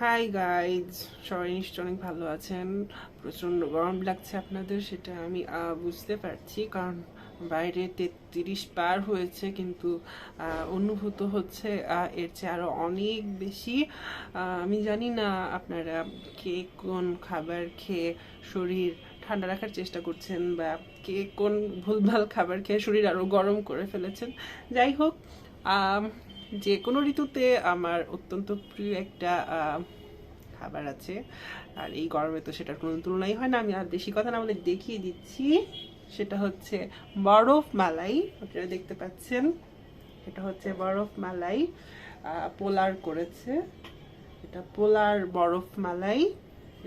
Hi guys, সবাই নিশ্চয় অনেক ভালো আছেন। প্রচণ্ড গরম লাগছে আপনাদের, সেটা আমি বুঝতে পারছি, কারণ বাইরে 33 পার হয়েছে, কিন্তু অনুভূত হচ্ছে এর চেয়ে আরও অনেক বেশি। আমি জানি না আপনারা কে কোন খাবার খেয়ে শরীর ঠান্ডা রাখার চেষ্টা করছেন, বা কে কোন ভুলভাল খাবার খেয়ে শরীর আরও গরম করে ফেলেছেন। যাই হোক, যে কোনো ঋতুতে আমার অত্যন্ত প্রিয় একটা খাবার আছে, আর এই গরমে তো সেটার কোনো তুলনাই হয় না। আমি আর বেশি কথা না বলে দেখিয়ে দিচ্ছি। সেটা হচ্ছে বরফ মালাই। আপনারা দেখতে পাচ্ছেন, এটা হচ্ছে বরফ মালাই। পোলার করেছে, এটা পোলার বরফ মালাই।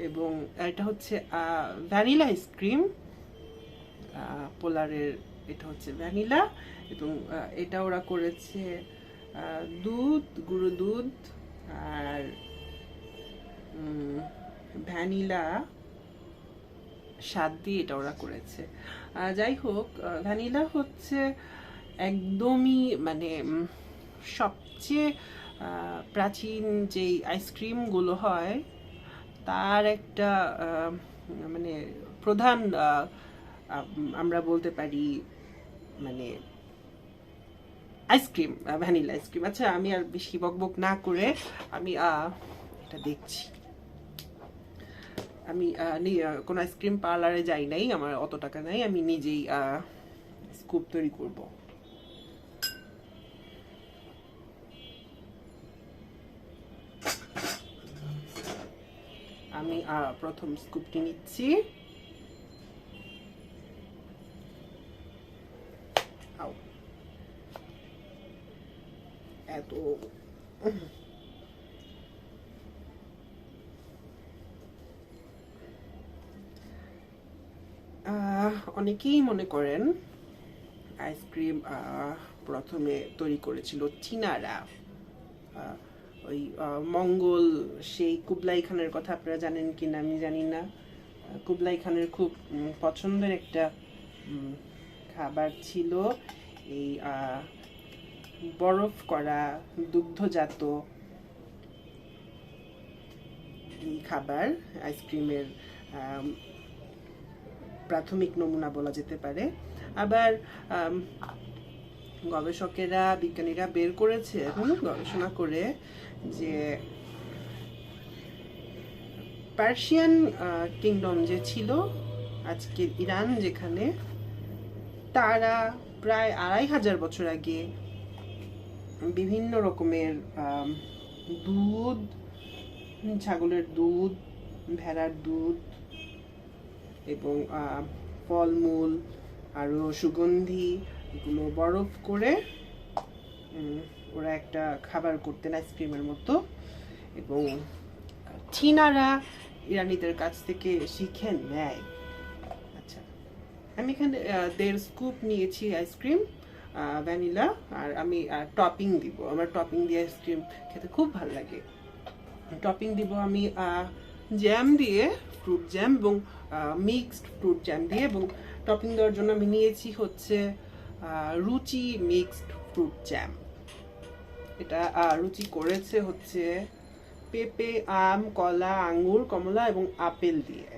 এবং এটা হচ্ছে ভ্যানিলা আইসক্রিম। পোলারের এটা হচ্ছে ভ্যানিলা, এবং এটা ওরা করেছে দুধ, গুঁড়ো দুধ আর ভ্যানিলা স্বাদ দিয়ে এটা ওরা করেছে। যাই হোক, ভ্যানিলা হচ্ছে একদমই মানে সবচেয়ে প্রাচীন যেই আইসক্রিমগুলো হয় তার একটা মানে প্রধান, আমরা বলতে পারি, মানে আইসক্রিম, ভ্যানিলা আইসক্রিম। আচ্ছা, আমি আর বেশি বকবক না করে আমি এটা দেখছি। আমি কোনো আইসক্রিম পার্লারে যাই নাই, আমার অত টাকা নাই, আমি নিজেই স্কুপ তৈরি করব। আমি প্রথম স্কুপটি নিচ্ছি। আও, এত অনেকেই মনে করেন আইসক্রিম প্রথমে তৈরি করেছিল চীনারা। ওই মঙ্গল, সেই কুবলাই খানের কথা আপনারা জানেন কি না আমি জানি না। কুবলাই খানের খুব পছন্দের একটা খাবার ছিল এই বরফ করা দুগ্ধজাত এই খাবার। আইসক্রিমের প্রাথমিক নমুনা বলা যেতে পারে। আবার গবেষকেরা, বিজ্ঞানীরা বের করেছে এখন গবেষণা করে যে পার্সিয়ান কিংডম যে ছিল, আজকের ইরান যেখানে, তারা প্রায় 2500 আগে বিভিন্ন রকমের দুধ, ছাগলের দুধ, ভেড়ার দুধ এবং ফলমূল, আরও সুগন্ধি, এগুলো বরফ করে ওরা একটা খাবার করতেন আইসক্রিমের মতো। এবং চীনারা ইরানিদের কাছ থেকে শিখে নেয়। আচ্ছা, আমি এখানে 1.5 স্কুপ নিয়েছি আইসক্রিম ভ্যানিলা, আর আমি টপিং দিব। আমার টপিং দিয়ে আইসক্রিম খেতে খুব ভালো লাগে। টপিং দিব আমি জ্যাম দিয়ে, ফ্রুট জ্যাম এবং মিক্সড ফ্রুট জ্যাম দিয়ে। এবং টপিং দেওয়ার জন্য আমি নিয়েছি হচ্ছে রুচি মিক্সড ফ্রুট জ্যাম। এটা রুচি করেছে হচ্ছে পেঁপে, আম, কলা, আঙ্গুর, কমলা এবং আপেল দিয়ে।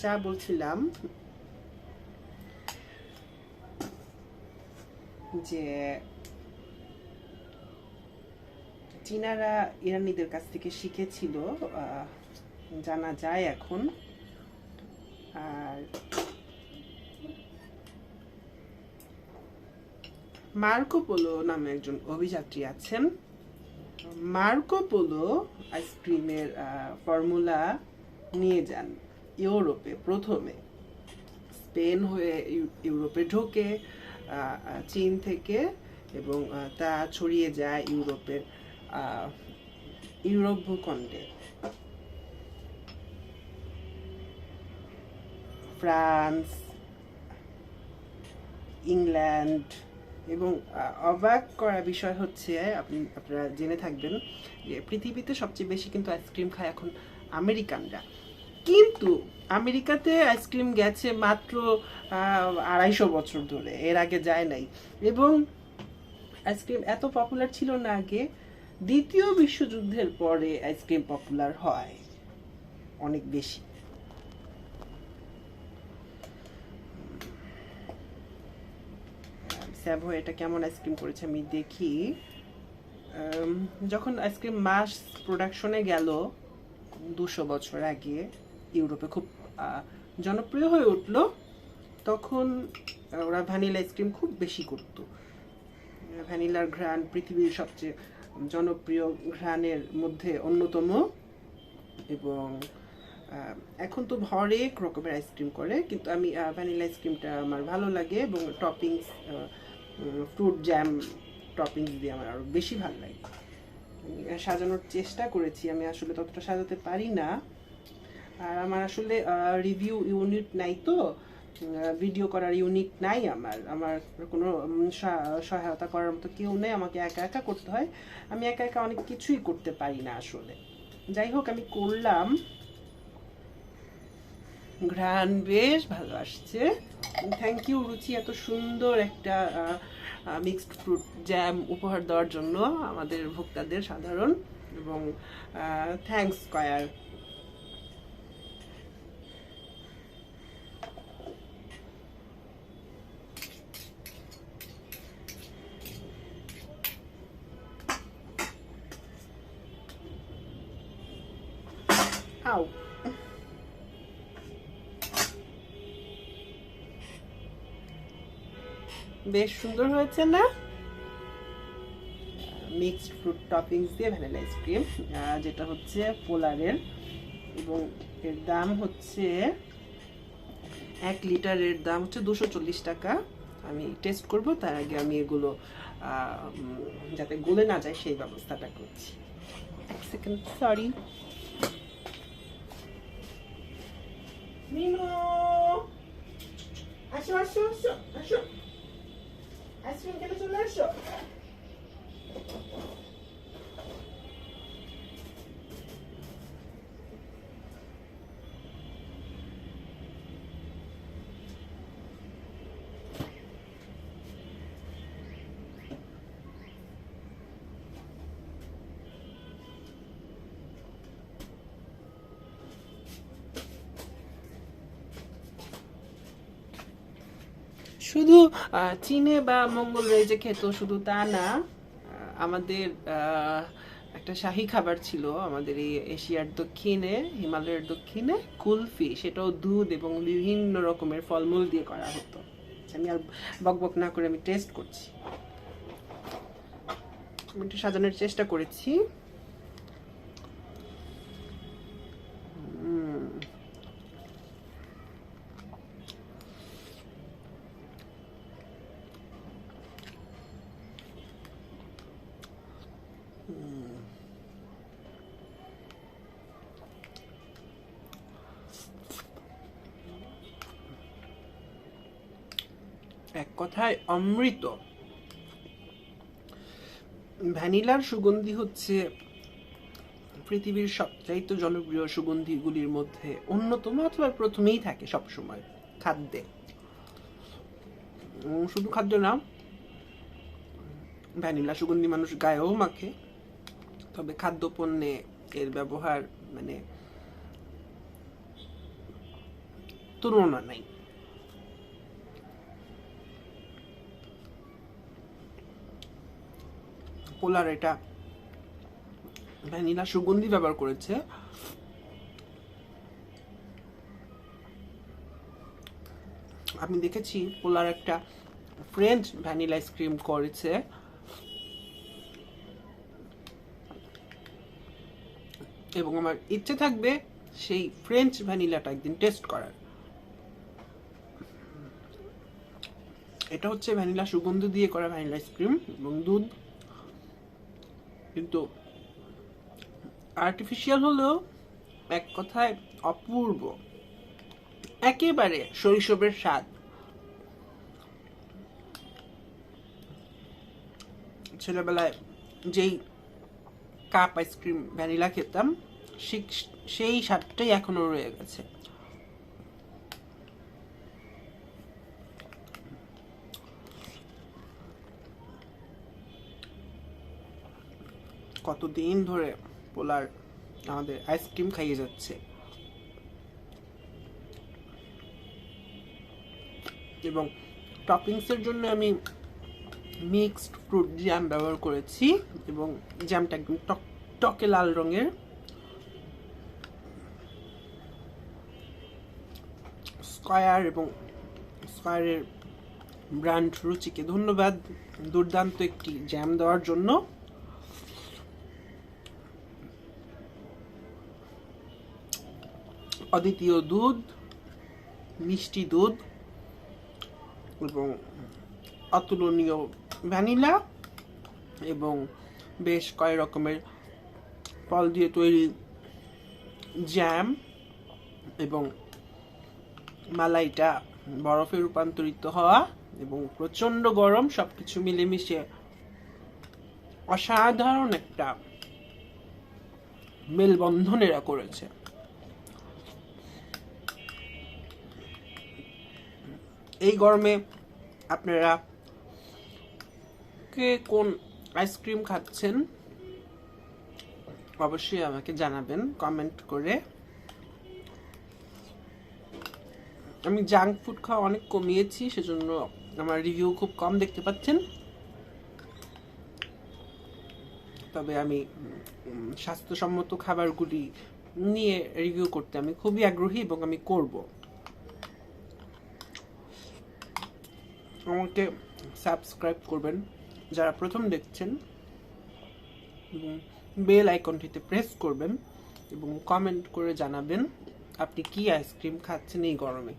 যা বলছিলাম যে চীনারা ইরানিদের কাছ থেকে শিখেছিল, জানা যায় এখন। আর মার্কো পোলো নামে একজন অভিযাত্রী আছেন। মার্কো পোলো আইসক্রিমের ফর্মুলা নিয়ে যান ইউরোপে প্রথমে। স্পেন হয়ে ইউরোপে ঢোকে চীন থেকে, এবং তা ছড়িয়ে যায় ইউরোপ ভূখণ্ডে। ফ্রান্স, ইংল্যান্ড, এবং অবাক করা বিষয় হচ্ছে, আপনারা জেনে থাকবেন যে পৃথিবীতে সবচেয়ে বেশি কিন্তু আইসক্রিম খায় এখন আমেরিকানরা। কিন্তু আমেরিকাতে আইসক্রিম গেছে মাত্র 250 বছর ধরে, এর আগে যায় নাই। এবং আইসক্রিম এত পপুলার ছিল না আগে, দ্বিতীয় বিশ্বযুদ্ধের পরে আইসক্রিম পপুলার হয় অনেক বেশি। স্যাভো এটা কেমন আইসক্রিম করেছে আমি দেখি। যখন আইসক্রিম মাস প্রোডাকশনে গেল 200 বছর আগে, ইউরোপে খুব জনপ্রিয় হয়ে উঠলো, তখন ওরা ভ্যানিলা আইসক্রিম খুব বেশি করতো। ভ্যানিলার ঘ্রাণ পৃথিবীর সবচেয়ে জনপ্রিয় ঘ্রাণের মধ্যে অন্যতম। এবং এখন তো হরেক রকমের আইসক্রিম করে, কিন্তু আমি ভ্যানিলা আইসক্রিমটা আমার ভালো লাগে, এবং টপিংস ফ্রুট জ্যাম টপিংস দিয়ে আমার আরও বেশি ভালো লাগে। সাজানোর চেষ্টা করেছি, আমি আসলে ততটা সাজাতে পারি না। আর আমার আসলে রিভিউ ইউনিট নাই, তো ভিডিও করার ইউনিট নাই আমার কোনো সহায়তা করার মতো কেউ নেই, আমাকে একা একা করতে হয়। আমি একা একা অনেক কিছুই করতে পারি না আসলে। যাই হোক, আমি করলাম, ঘ্রাণ বেশ ভালো আসছে। থ্যাংক ইউ রুচি, এত সুন্দর একটা মিক্সড ফ্রুট জ্যাম উপহার দেওয়ার জন্য আমাদের ভোক্তাদের সাধারণ। এবং থ্যাঙ্কস কয়ার। আও, বেশ সুন্দর হয়েছে না? মিক্সড ফ্রুট টপিংস দিয়ে ভ্যানিলা আইসক্রিম, যেটা হচ্ছে পোলারের, এবং এর দাম হচ্ছে 1 লিটারের দাম হচ্ছে 240 টাকা। আমি টেস্ট করব, তার আগে আমি এগুলো যাতে গলে না যায় সেই ব্যবস্থাটা করছি। এক সেকেন্ড, সরি। মিনু, আসো আসো আসো আসো, আইসক্রিম খেতে চলে আসো। শুধু চীনে বা মঙ্গল রাজ্যে খেত শুধু তা না, আমাদের একটা শাহী খাবার ছিল আমাদের এই এশিয়ার দক্ষিণে, হিমালয়ের দক্ষিণে, কুলফি। সেটাও দুধ এবং বিভিন্ন রকমের ফলমূল দিয়ে করা হতো। আমি আর বকবক না করে আমি টেস্ট করছি। আমি একটু সাজানোর চেষ্টা করেছি। এক কথায় অমৃত। ভ্যানিলার সুগন্ধি হচ্ছে পৃথিবীর সবচাইতে জনপ্রিয় সুগন্ধিগুলির মধ্যে অন্যতম, অথবা প্রথমেই থাকে সবসময় খাদ্যে। শুধু খাদ্য না, ভ্যানিলা সুগন্ধি মানুষ গায়েও মাখে, তবে খাদ্যপণ্যে এর ব্যবহার মানে তুলনা নাই। পোলার এটা ভ্যানিলা সুগন্ধি ব্যবহার করেছে। আমি দেখেছি পোলার একটা ফ্রেঞ্চ ভ্যানিলা আইসক্রিম করেছে, এবং আমার ইচ্ছে থাকবে সেই ফ্রেঞ্চ ভ্যানিলাটা একদিন টেস্ট করার। এটা হচ্ছে ভ্যানিলা সুগন্ধি দিয়ে করা ভ্যানিলা আইসক্রিম এবং দুধ, কিন্তু আর্টিফিশিয়াল হলেও এক কথায় অপূর্ব, একেবারে শৈশবের স্বাদ। ছেলেবেলায় যেই কাপ আইসক্রিম ভ্যানিলা খেতাম সেই স্বাদটাই এখনো রয়ে গেছে। কতদিন ধরে পোলার আমাদের আইসক্রিম খাইয়ে যাচ্ছে, এবং টপিংসের জন্য আমি মিক্সড ফ্রুট জ্যাম ব্যবহার করেছি, এবং জ্যামটা একদম টকটকে লাল রঙের। স্কয়ার এবং স্কয়ারের ব্র্যান্ড রুচিকে ধন্যবাদ দুর্দান্ত একটি জ্যাম দেওয়ার জন্য। অদ্বিতীয় দুধ, মিষ্টি দুধ এবং অতুলনীয় ভ্যানিলা এবং বেশ কয়েক রকমের ফল দিয়ে তৈরি জ্যাম, এবং মালাইটা বরফে রূপান্তরিত হওয়া এবং প্রচন্ড গরম, সবকিছু মিলেমিশে অসাধারণ একটা মেলবন্ধন এরা করেছে। এই গরমে আপনারা কে কোন আইসক্রিম খাচ্ছেন অবশ্যই আমাকে জানাবেন কমেন্ট করে। আমি জাঙ্ক ফুড খাওয়া অনেক কমিয়েছি, সেজন্য আমার রিভিউ খুব কম দেখতে পাচ্ছেন। তবে আমি স্বাস্থ্যসম্মত খাবারগুলি নিয়ে রিভিউ করতে আমি খুবই আগ্রহী, এবং আমি করব। আমাকে সাবস্ক্রাইব করবেন যারা প্রথম দেখছেন, এবং বেল আইকনটিতে প্রেস করবেন, এবং কমেন্ট করে জানাবেন আপনি কি আইসক্রিম খাচ্ছেন এই গরমে।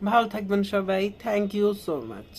ভালো থাকবেন সবাই। Thank you so much.